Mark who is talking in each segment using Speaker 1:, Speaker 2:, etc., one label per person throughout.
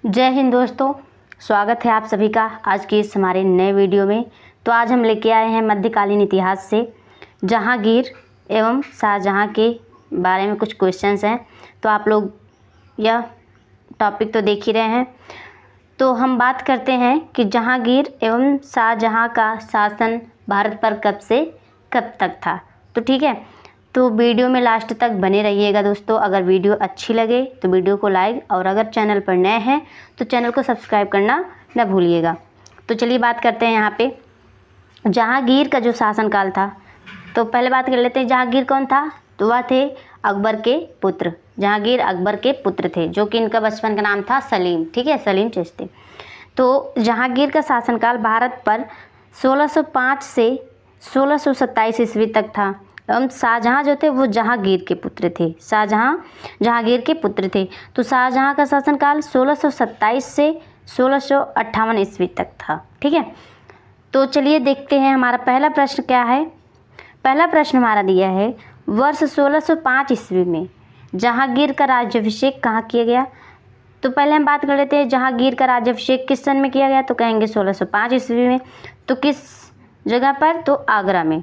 Speaker 1: जय हिंद दोस्तों, स्वागत है आप सभी का आज की इस हमारे नए वीडियो में। तो आज हम लेके आए हैं मध्यकालीन इतिहास से जहांगीर एवं शाहजहां के बारे में कुछ क्वेश्चंस हैं। तो आप लोग यह टॉपिक तो देख ही रहे हैं। तो हम बात करते हैं कि जहांगीर एवं शाहजहां का शासन भारत पर कब से कब तक था। तो ठीक है, तो वीडियो में लास्ट तक बने रहिएगा दोस्तों। अगर वीडियो अच्छी लगे तो वीडियो को लाइक, और अगर चैनल पर नए हैं तो चैनल को सब्सक्राइब करना न भूलिएगा। तो चलिए बात करते हैं यहाँ पे जहांगीर का जो शासनकाल था। तो पहले बात कर लेते हैं जहांगीर कौन था। तो वह थे अकबर के पुत्र। जहांगीर अकबर के पुत्र थे, जो कि इनका बचपन का नाम था सलीम। ठीक है, सलीम चिश्ती। तो जहांगीर का शासनकाल भारत पर 1605 से 1627 ईस्वी तक था। एवं शाहजहां जो थे वो जहांगीर के पुत्र थे। शाहजहां जहांगीर के पुत्र थे। तो शाहजहां का शासनकाल 1627 से 1658 ईस्वी तक था। ठीक है, तो चलिए देखते हैं हमारा पहला प्रश्न क्या है। पहला प्रश्न हमारा दिया है, वर्ष 1605 ईस्वी में जहांगीर का राज्याभिषेक कहाँ किया गया। तो पहले हम बात कर लेते हैं जहांगीर का राज्याभिषेक किस सन में किया गया। तो कहेंगे 1605 ईस्वी में। तो किस जगह पर, तो आगरा में।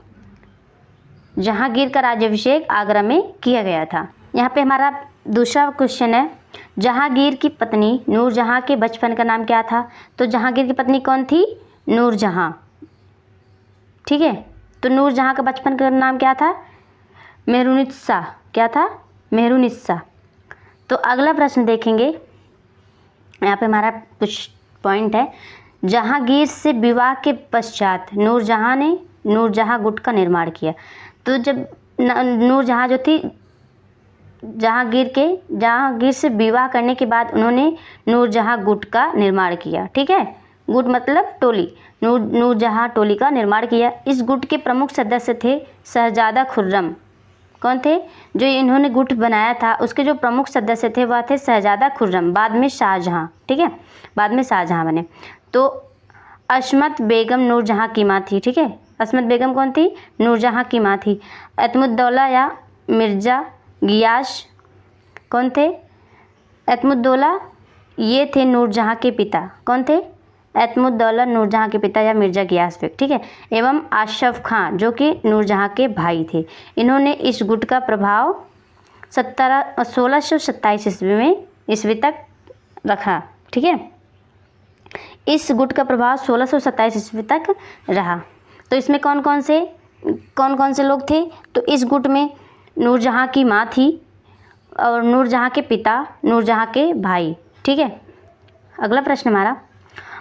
Speaker 1: जहांगीर का राज्याभिषेक आगरा में किया गया था। यहाँ पे हमारा दूसरा क्वेश्चन है, जहांगीर की पत्नी नूरजहां के बचपन का नाम क्या था। तो जहांगीर की पत्नी कौन थी, नूरजहां। ठीक है, तो नूरजहां का बचपन का नाम क्या था, मेहरुनिस्सा। क्या था, मेहरुनिस्सा। तो अगला प्रश्न देखेंगे, यहाँ पे हमारा कुछ पॉइंट है। जहांगीर से विवाह के पश्चात नूरजहां ने नूरजहां गुट का निर्माण किया। तो जब नूरजहां जो थी जहांगीर से विवाह करने के बाद उन्होंने नूरजहां गुट का निर्माण किया। ठीक है, गुट मतलब टोली। नूरजहां टोली का निर्माण किया। इस गुट के प्रमुख सदस्य थे शहजादा खुर्रम। कौन थे, जो इन्होंने गुट बनाया था उसके जो प्रमुख सदस्य थे वह थे शहजादा खुर्रम, बाद में शाहजहां। ठीक है, बाद में शाहजहां बने। तो अस्मत बेगम नूरजहां की माँ थी। ठीक है, अस्मत बेगम कौन थी, नूरजहां की माँ थी। एतमुद्दौला या मिर्ज़ा गियास कौन थे, एतमुद्दौला ये थे नूरजहां के पिता। कौन थे, एतमुद्दौला नूरजहां के पिता या मिर्ज़ा गियास बेग। ठीक है, एवं आशफ खां जो कि नूरजहां के भाई थे। इन्होंने इस गुट का प्रभाव 1627 ईस्वी तक रखा। ठीक है, इस गुट का प्रभाव 1627 ईस्वी तक रहा। तो इसमें कौन कौन से लोग थे। तो इस गुट में नूरजहां की माँ थी, और नूरजहां के पिता, नूरजहां के भाई। ठीक है, अगला प्रश्न हमारा,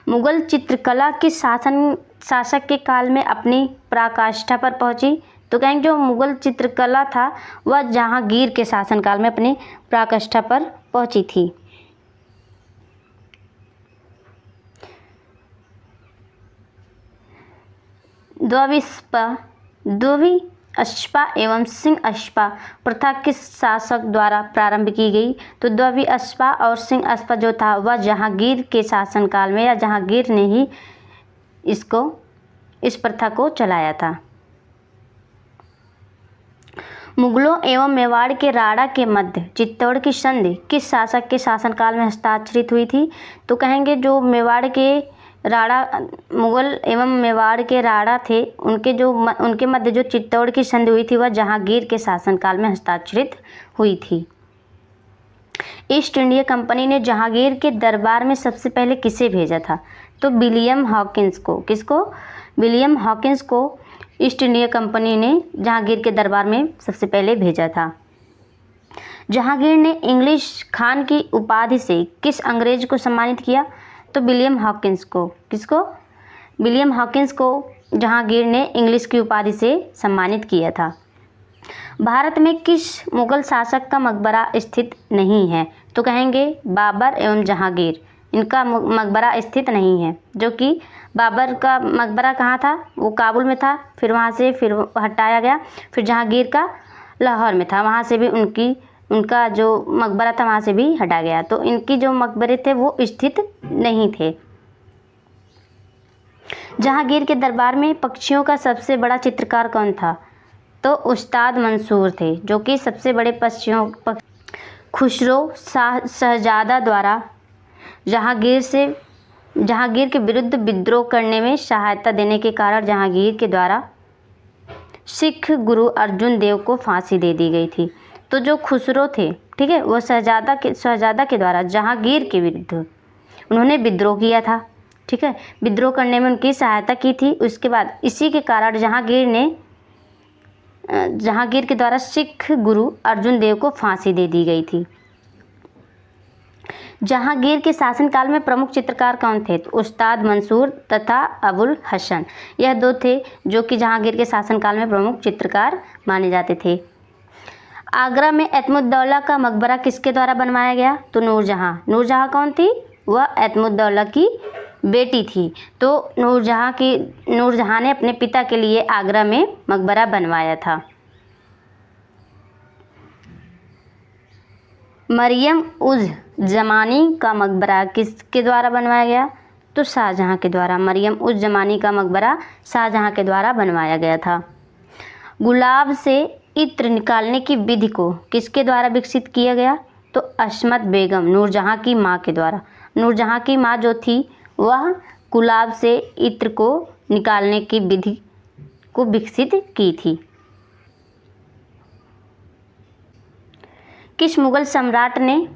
Speaker 1: मुगल चित्रकला किस शासक के काल में अपनी पराकाष्ठा पर पहुंची। तो कहेंगे जो मुगल चित्रकला था वह जहांगीर के शासनकाल में अपनी पराकाष्ठा पर पहुंची थी। द्विवीं अश्पा एवं सिंह अश्पा प्रथा किस शासक द्वारा प्रारंभ की गई। तो द्विवीं अश्पा और सिंह अश्पा जो था वह जहांगीर के शासनकाल में, या जहांगीर ने ही इस प्रथा को चलाया था। मुगलों एवं मेवाड़ के राणा के मध्य चित्तौड़ की संधि किस शासक के शासनकाल में हस्ताक्षरित हुई थी। तो कहेंगे जो मेवाड़ के राणा, मुगल एवं मेवाड़ के राणा थे, उनके मध्य जो चित्तौड़ की संधि हुई थी वह जहांगीर के शासनकाल में हस्ताक्षरित हुई थी। ईस्ट इंडिया कंपनी ने जहांगीर के दरबार में सबसे पहले किसे भेजा था। तो विलियम हॉकिंस को। किसको, विलियम हॉकिंस को ईस्ट इंडिया कंपनी ने जहांगीर के दरबार में सबसे पहले भेजा था। जहांगीर ने इंग्लिश खान की उपाधि से किस अंग्रेज को सम्मानित किया। तो विलियम हॉकिंस को। किसको, विलियम हॉकिंस को जहांगीर ने इंग्लिश की उपाधि से सम्मानित किया था। भारत में किस मुगल शासक का मकबरा स्थित नहीं है। तो कहेंगे बाबर एवं जहांगीर, इनका मकबरा स्थित नहीं है। जो कि बाबर का मकबरा कहाँ था, वो काबुल में था, फिर वहाँ से फिर हटाया गया। फिर जहांगीर का लाहौर में था, वहाँ से भी उनका जो मकबरा था वहाँ से भी हटा गया। तो इनकी जो मकबरे थे वो स्थित नहीं थे। जहांगीर के दरबार में पक्षियों का सबसे बड़ा चित्रकार कौन था। तो उस्ताद मंसूर थे, जो कि सबसे बड़े खुसरो शहजादा द्वारा जहांगीर के विरुद्ध विद्रोह करने में सहायता देने के कारण जहांगीर के द्वारा सिख गुरु अर्जुन देव को फांसी दे दी गई थी। तो जो खुसरो थे, ठीक है, वो शहजादा के द्वारा जहांगीर के विरुद्ध उन्होंने विद्रोह किया था, ठीक है, विद्रोह करने में उनकी सहायता की थी। उसके बाद इसी के कारण जहांगीर के द्वारा सिख गुरु अर्जुन देव को फांसी दे दी गई थी। जहांगीर के शासनकाल में प्रमुख चित्रकार कौन थे? तो उस्ताद मंसूर तथा अबुल हसन, यह दो थे जो कि जहांगीर के शासनकाल में प्रमुख चित्रकार माने जाते थे। आगरा में एतमुद्दौला का मकबरा किसके द्वारा बनवाया गया? तो नूरजहां कौन थी? वह एतमुद्दौला की बेटी थी। तो नूरजहां ने अपने पिता के लिए आगरा में मकबरा बनवाया था। मरियम उज़ ज़मानी का मकबरा किसके द्वारा बनवाया गया? तो शाहजहां के द्वारा। मरियम उज़ ज़मानी का मकबरा शाहजहां के द्वारा बनवाया गया था। गुलाब से इत्र निकालने की विधि को किसके द्वारा विकसित किया गया? तो अस्मत बेगम, नूरजहां की माँ के द्वारा। नूरजहां की माँ जो थी वह गुलाब से इत्र को निकालने की विधि को विकसित की थी। किस मुगल सम्राट ने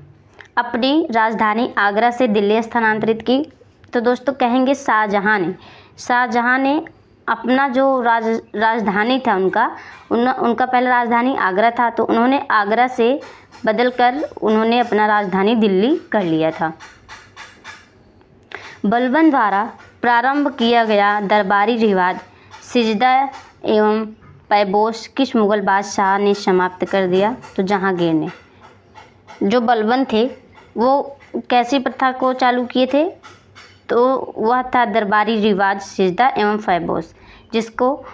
Speaker 1: अपनी राजधानी आगरा से दिल्ली स्थानांतरित की? तो दोस्तों कहेंगे शाहजहां ने। शाहजहां ने अपना जो राजधानी था उनका पहला राजधानी आगरा था, तो उन्होंने आगरा से बदलकर उन्होंने अपना राजधानी दिल्ली कर लिया था। बलबन द्वारा प्रारंभ किया गया दरबारी रिवाज सिजदा एवं पैबोस किस मुगल बादशाह ने समाप्त कर दिया? तो जहांगीर ने। जो बलबन थे वो कैसी प्रथा को चालू किए थे? तो वह था दरबारी रिवाज सिजदा एवं पैबोस, जिसको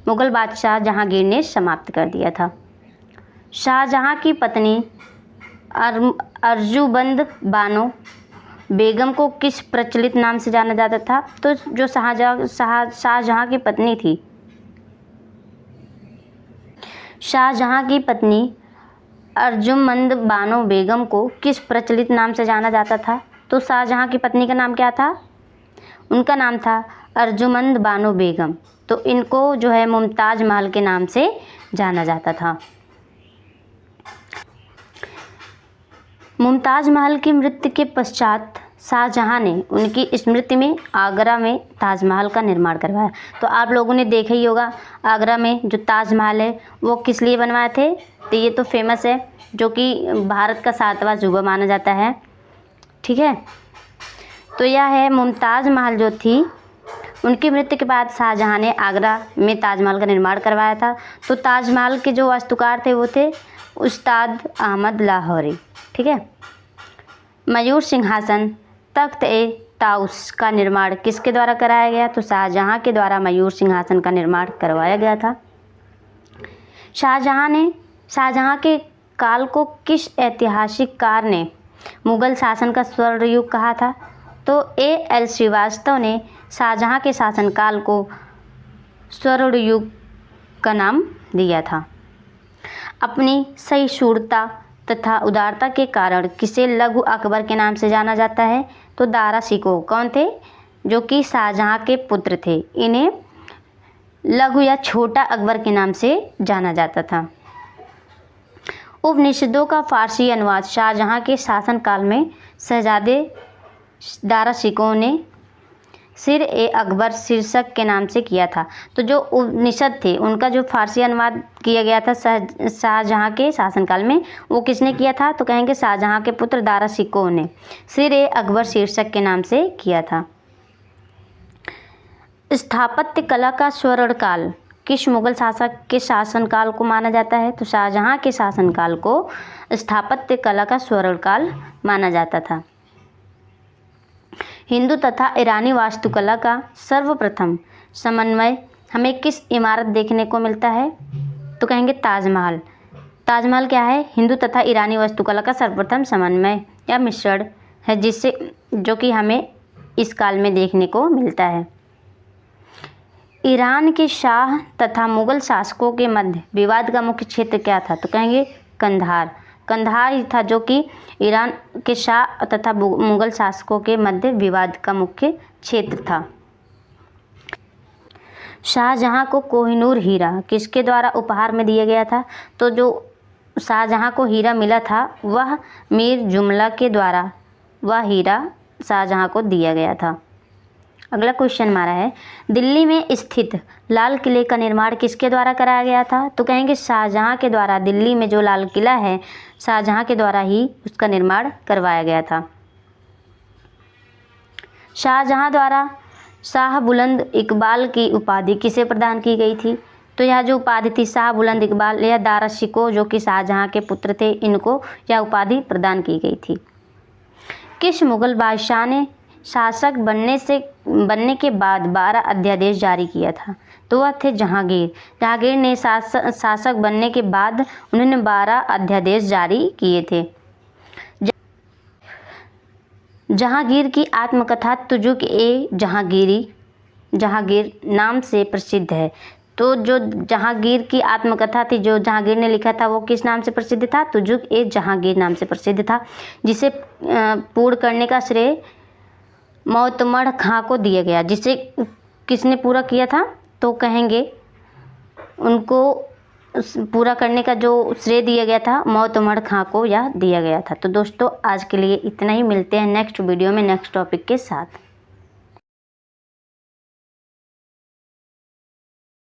Speaker 1: मुगल बादशाह जहांगीर ने समाप्त कर दिया था। शाहजहां की पत्नी अर्जुबंद बानो बेगम को किस प्रचलित नाम से जाना जाता था? तो जो शाहजहां की पत्नी थी, शाहजहां की पत्नी अर्जुमंद बानो बेगम को किस प्रचलित नाम से जाना जाता था? तो शाहजहां की पत्नी का नाम क्या था? उनका नाम था अर्जुमंद बानो बेगम। तो इनको जो है मुमताज़ महल के नाम से जाना जाता था। मुमताज़ महल की मृत्यु के पश्चात शाहजहां ने उनकी स्मृति में आगरा में ताजमहल का निर्माण करवाया। तो आप लोगों ने देखा ही होगा आगरा में जो ताजमहल है वो किस लिए बनवाए थे? तो ये तो फेमस है, जो कि भारत का 7वां अजूबा माना जाता है, ठीक है। तो यह है मुमताज़ महल जो थी, उनकी मृत्यु के बाद शाहजहां ने आगरा में ताजमहल का निर्माण करवाया था। तो ताजमहल के जो वास्तुकार थे वो थे उस्ताद अहमद लाहौरी, ठीक है। मयूर सिंहासन तख्त ए ताउस का निर्माण किसके द्वारा कराया गया? तो शाहजहां के द्वारा मयूर सिंहासन का निर्माण करवाया गया था। शाहजहां के काल को किस ऐतिहासिक कार ने मुगल शासन का स्वर्ण युग कहा था? तो A.L. श्रीवास्तव ने शाहजहां के शासनकाल को स्वर्ण युग का नाम दिया था। अपनी सहिष्णुता तथा उदारता के कारण किसे लघु अकबर के नाम से जाना जाता है? तो दारा शिकोह कौन थे? जो कि शाहजहां के पुत्र थे। इन्हें लघु या छोटा अकबर के नाम से जाना जाता था। उपनिषदों का फारसी अनुवाद शाहजहां के शासनकाल में शहजादे दारा शिकोह ने सिर ए अकबर शीर्षक के नाम से किया था। तो जो उपनिषद थे उनका जो फारसी अनुवाद किया गया था शाहजहां के शासनकाल में, वो किसने किया था? तो कहेंगे शाहजहां के पुत्र दारा शिकोह ने सिर ए अकबर शीर्षक के नाम से किया था। स्थापत्य कला का स्वर्णकाल किस मुगल शासक के शासनकाल को माना जाता है? तो शाहजहां के शासनकाल को स्थापत्य कला का स्वर्णकाल माना जाता था। हिंदू तथा ईरानी वास्तुकला का सर्वप्रथम समन्वय हमें किस इमारत देखने को मिलता है? तो कहेंगे ताजमहल। ताजमहल क्या है? हिंदू तथा ईरानी वास्तुकला का सर्वप्रथम समन्वय या मिश्रण है, जो कि हमें इस काल में देखने को मिलता है। ईरान के शाह तथा मुगल शासकों के मध्य विवाद का मुख्य क्षेत्र क्या था? तो कहेंगे कंधार। कंधार ही था, जो कि ईरान के शाह तथा मुगल शासकों के मध्य विवाद का मुख्य क्षेत्र था। शाहजहां को कोहिनूर हीरा किसके द्वारा उपहार में दिया गया था? तो जो शाहजहां को हीरा मिला था वह मीर जुमला के द्वारा वह हीरा शाहजहां को दिया गया था। अगला क्वेश्चन हमारा है, दिल्ली में स्थित लाल किले का निर्माण किसके द्वारा कराया गया था? तो कहेंगे शाहजहां के द्वारा। दिल्ली में जो लाल किला है शाहजहां के द्वारा ही उसका निर्माण करवाया गया था। शाहजहां द्वारा शाह बुलंद इकबाल की उपाधि किसे प्रदान की गई थी? तो यह जो उपाधि थी शाह बुलंद इकबाल या दारा शिकोह, जो कि शाहजहां के पुत्र थे, इनको यह उपाधि प्रदान की गई थी। किस मुगल बादशाह ने शासक बनने के बाद 12 अध्यादेश जारी किया था? तो वह थे जहांगीर। जहांगीर ने शासक बनने के बाद उन्होंने 12 अध्यादेश जारी किए थे। जहांगीर की आत्मकथा तुजुक-ए-जहांगीर नाम से प्रसिद्ध है। तो जो जहांगीर की आत्मकथा थी, जो जहांगीर ने लिखा था, वो किस नाम से प्रसिद्ध था? तुजुक-ए-जहांगीर नाम से प्रसिद्ध था, जिसे पूर्ण करने का श्रेय मोतमड़ खां को दिया गया। जिसे किसने पूरा किया था? तो कहेंगे उनको पूरा करने का जो श्रेय दिया गया था मोतमड़ खां को यह दिया गया था। तो दोस्तों आज के लिए इतना ही, मिलते हैं नेक्स्ट वीडियो में नेक्स्ट टॉपिक के साथ।